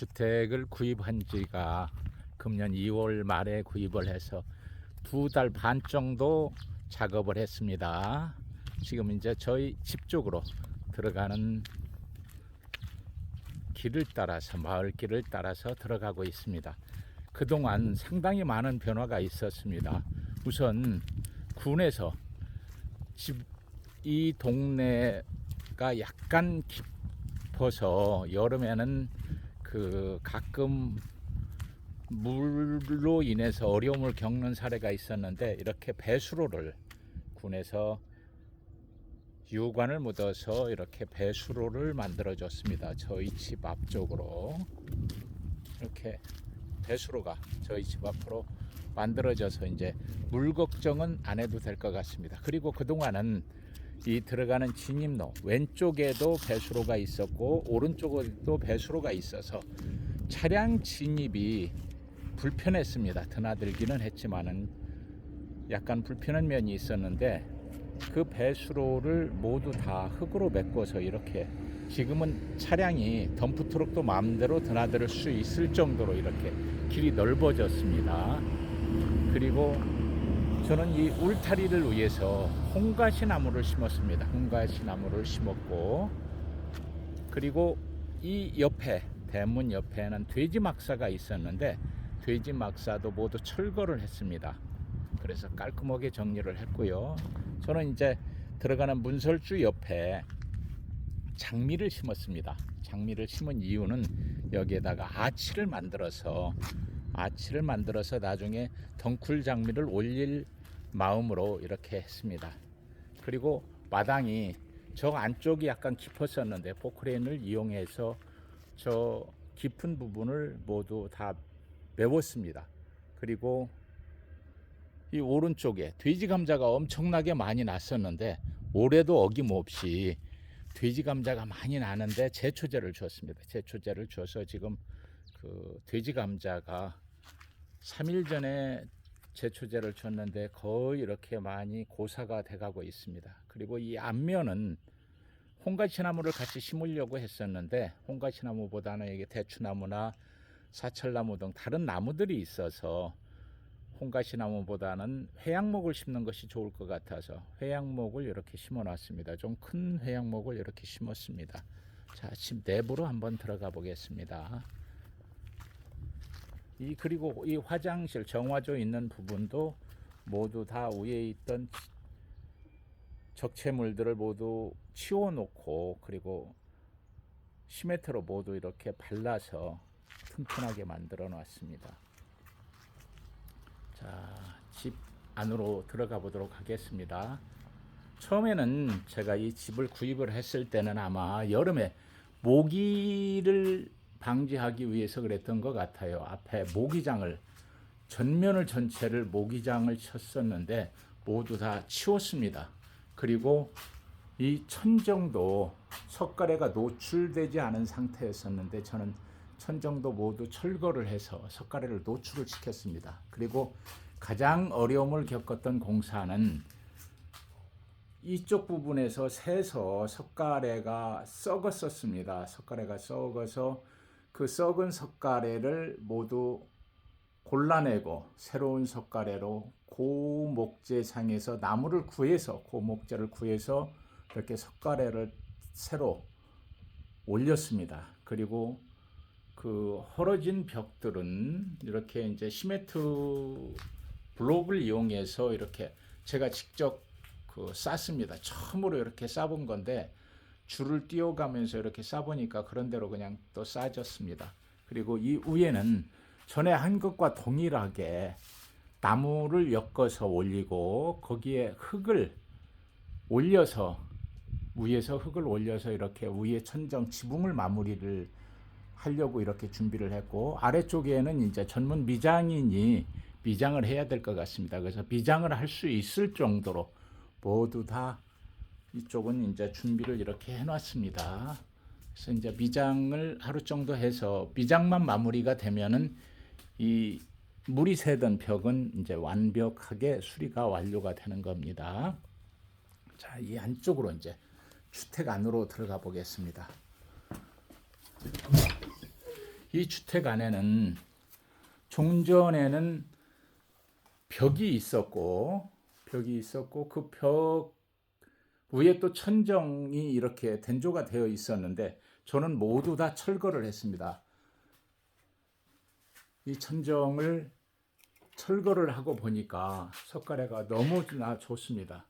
주택을 구입한 지가 금년 2월 말에 구입을 해서 2달 반 정도 작업을 했습니다. 지금 이제 저희 집 쪽으로 들어가는 길을 따라서, 마을 길을 따라서 들어가고 있습니다. 그동안 상당히 많은 변화가 있었습니다. 우선 군에서 이 동네가 약간 깊어서 여름에는 가끔 물로 인해서 어려움을 겪는 사례가 있었는데, 이렇게 배수로를 군에서 유관을 묻어서 이렇게 배수로를 만들어 줬습니다. 저희 집 앞쪽으로 이렇게 배수로가 저희 집 앞으로 만들어져서 이제 물 걱정은 안 해도 될 것 같습니다. 그리고 그동안은 이 들어가는 진입로 왼쪽에도 배수로가 있었고 오른쪽에도 배수로가 있어서 차량 진입이 불편했습니다. 드나들기는 했지만은 약간 불편한 면이 있었는데, 그 배수로를 모두 다 흙으로 메꿔서 이렇게 지금은 차량이 덤프트럭도 마음대로 드나들 수 있을 정도로 이렇게 길이 넓어졌습니다. 그리고 저는 이 울타리를 위해서 홍가시나무를 심었습니다. 홍가시나무를 심었고, 그리고 이 옆에 대문 옆에는 돼지막사가 있었는데 돼지막사도 모두 철거를 했습니다. 그래서 깔끔하게 정리를 했고요. 저는 이제 들어가는 문설주 옆에 장미를 심었습니다. 장미를 심은 이유는 여기에다가 아치를 만들어서 나중에 덩쿨 장미를 올릴 마음으로 이렇게 했습니다. 그리고 마당이 저 안쪽이 약간 깊었었는데 포크레인을 이용해서 저 깊은 부분을 모두 다 메웠습니다. 그리고 이 오른쪽에 돼지 감자가 엄청나게 많이 났었는데 올해도 어김없이 돼지 감자가 많이 나는데 제초제를 줬습니다. 제초제를 줘서 지금 그 돼지 감자가 3일 전에 제초제를 줬는데 거의 이렇게 많이 고사가 돼가고 있습니다. 그리고 이 앞면은 홍가시나무를 같이 심으려고 했었는데 홍가시나무보다는 이게 대추나무나 사철나무 등 다른 나무들이 있어서 홍가시나무보다는 회양목을 심는 것이 좋을 것 같아서 회양목을 이렇게 심어 놨습니다. 좀 큰 회양목을 이렇게 심었습니다. 자, 집 내부로 한번 들어가 보겠습니다. 그리고 이 화장실 정화조 있는 부분도 모두 다 위에 있던 적체물들을 모두 치워 놓고, 그리고 시멘트로 모두 이렇게 발라서 튼튼하게 만들어 놨습니다. 자, 집 안으로 들어가 보도록 하겠습니다. 처음에는 제가 이 집을 구입을 했을 때는 아마 여름에 모기를 방지하기 위해서 그랬던 것 같아요. 앞에 모기장을, 전면을 전체를 모기장을 쳤었는데 모두 다 치웠습니다. 그리고 이 천정도 석가래가 노출되지 않은 상태였었는데 저는 천정도 모두 철거를 해서 석가래를 노출을 시켰습니다. 그리고 가장 어려움을 겪었던 공사는 이쪽 부분에서 새서 석가래가 썩었었습니다. 석가래가 썩어서 그 썩은 석가래를 모두 골라내고 새로운 석가래로 고목재상에서 나무를 구해서, 고목재를 구해서 이렇게 석가래를 새로 올렸습니다. 그리고 그 헐어진 벽들은 이렇게 이제 시멘트 블록을 이용해서 이렇게 제가 직접 쌌습니다. 처음으로 이렇게 싸본 건데 줄을 띄워가면서 이렇게 싸보니까 그런 대로 그냥 또 싸졌습니다. 그리고 이 위에는 전에 한 것과 동일하게 나무를 엮어서 올리고 거기에 흙을 올려서, 위에서 흙을 올려서 이렇게 위에 천정 지붕을 마무리를 하려고 이렇게 준비를 했고, 아래쪽에는 이제 전문 미장인이 미장을 해야 될 것 같습니다. 그래서 미장을 할 수 있을 정도로 모두 다 이쪽은 이제 준비를 이렇게 해놨습니다. 그래서 이제 미장을 하루 정도 해서 미장만 마무리가 되면은 이 물이 새던 벽은 이제 완벽하게 수리가 완료가 되는 겁니다. 자, 이 안쪽으로 이제 주택 안으로 들어가 보겠습니다. 이 주택 안에는 종전에는 벽이 있었고 그 벽 위에 또 천정이 이렇게 된조가 되어 있었는데 저는 모두 다 철거를 했습니다. 이 천정을 철거를 하고 보니까 석가래가 너무나 좋습니다.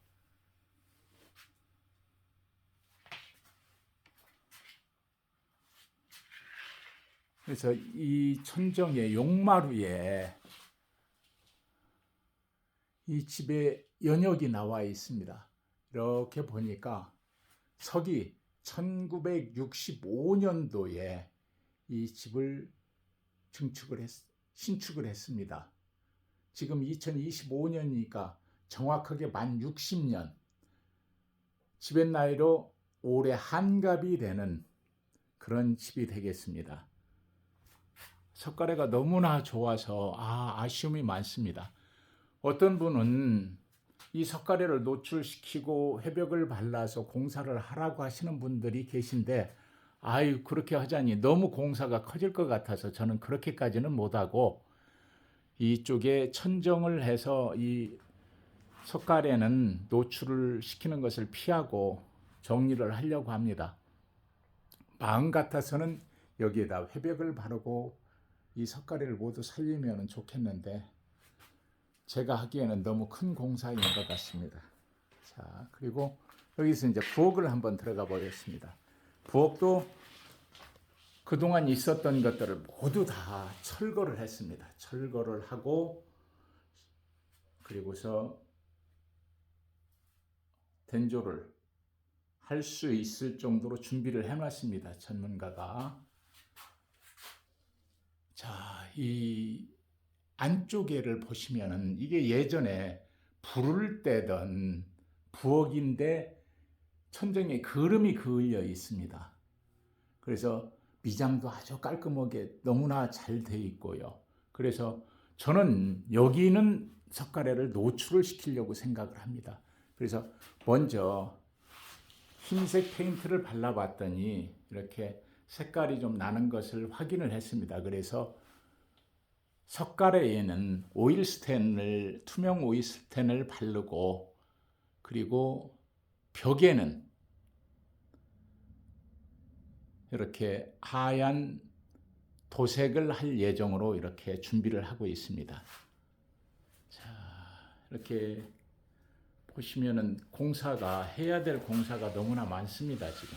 그래서 이 천정의 용마루에 이 집에 연역이 나와 있습니다. 이렇게 보니까 서기 1965년도에 이 집을 신축을 했습니다. 지금 2025년이니까 정확하게 만 60년. 집의 나이로 올해 한갑이 되는 그런 집이 되겠습니다. 석가래가 너무나 좋아서 아쉬움이 많습니다. 어떤 분은 이 석가래를 노출시키고 회벽을 발라서 공사를 하라고 하시는 분들이 계신데 그렇게 하자니 너무 공사가 커질 것 같아서 저는 그렇게까지는 못하고 이쪽에 천정을 해서 이 석가래는 노출을 시키는 것을 피하고 정리를 하려고 합니다. 마음 같아서는 여기에다 회벽을 바르고 이 석가래를 모두 살리면 좋겠는데 제가 하기에는 너무 큰 공사인 것 같습니다. 자, 그리고 여기서 이제 부엌을 한번 들어가 보겠습니다. 부엌도 그동안 있었던 것들을 모두 다 철거를 했습니다. 철거를 하고 그리고서 된조를 할 수 있을 정도로 준비를 해놨습니다. 전문가가. 자, 이 안쪽에를 보시면은 이게 예전에 불을 떼던 부엌인데 천정에 그름이 그을려 있습니다. 그래서 미장도 아주 깔끔하게 너무나 잘 돼 있고요. 그래서 저는 여기는 석가래를 노출을 시키려고 생각을 합니다. 그래서 먼저 흰색 페인트를 발라봤더니 이렇게 색깔이 좀 나는 것을 확인을 했습니다. 그래서 석가래에는 투명 오일스텐을 바르고 그리고 벽에는 이렇게 하얀 도색을 할 예정으로 이렇게 준비를 하고 있습니다. 자, 이렇게 보시면은 해야 될 공사가 너무나 많습니다, 지금.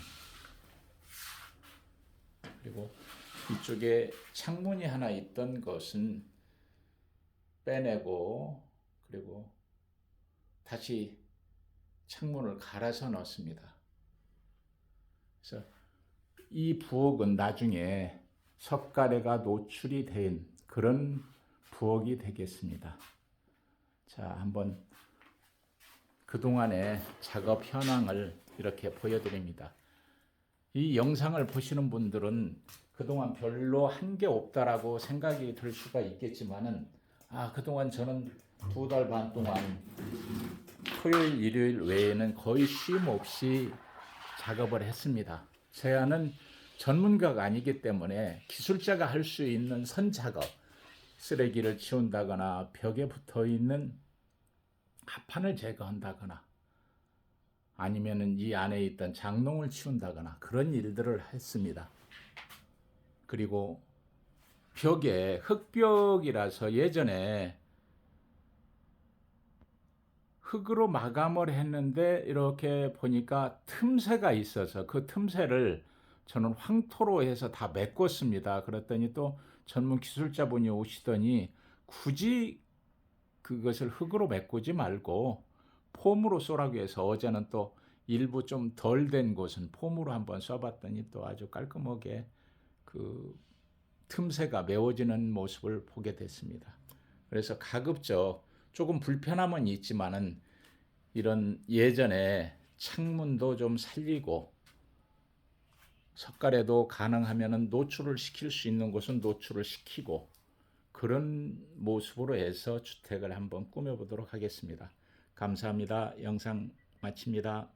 그리고 이쪽에 창문이 하나 있던 것은 빼내고 그리고 다시 창문을 갈아서 넣습니다. 그래서 이 부엌은 나중에 석가래가 노출이 된 그런 부엌이 되겠습니다. 자, 한번 그동안의 작업 현황을 이렇게 보여드립니다. 이 영상을 보시는 분들은 그동안 별로 한 게 없다라고 생각이 들 수가 있겠지만은 그동안 저는 2달 반 동안 토요일, 일요일 외에는 거의 쉼 없이 작업을 했습니다. 제아는 전문가가 아니기 때문에 기술자가 할 수 있는 선작업, 쓰레기를 치운다거나 벽에 붙어 있는 합판을 제거한다거나 아니면은 이 안에 있던 장롱을 치운다거나 그런 일들을 했습니다. 그리고 벽에 흙벽이라서 예전에 흙으로 마감을 했는데 이렇게 보니까 틈새가 있어서 그 틈새를 저는 황토로 해서 다 메꿨습니다. 그랬더니 또 전문 기술자분이 오시더니 굳이 그것을 흙으로 메꾸지 말고 폼으로 쏘라고 해서 어제는 또 일부 좀 덜 된 곳은 폼으로 한번 써봤더니 또 아주 깔끔하게 그 틈새가 메워지는 모습을 보게 됐습니다. 그래서 가급적 조금 불편함은 있지만은 이런 예전에 창문도 좀 살리고 석가래도 가능하면은 노출을 시킬 수 있는 곳은 노출을 시키고 그런 모습으로 해서 주택을 한번 꾸며보도록 하겠습니다. 감사합니다. 영상 마칩니다.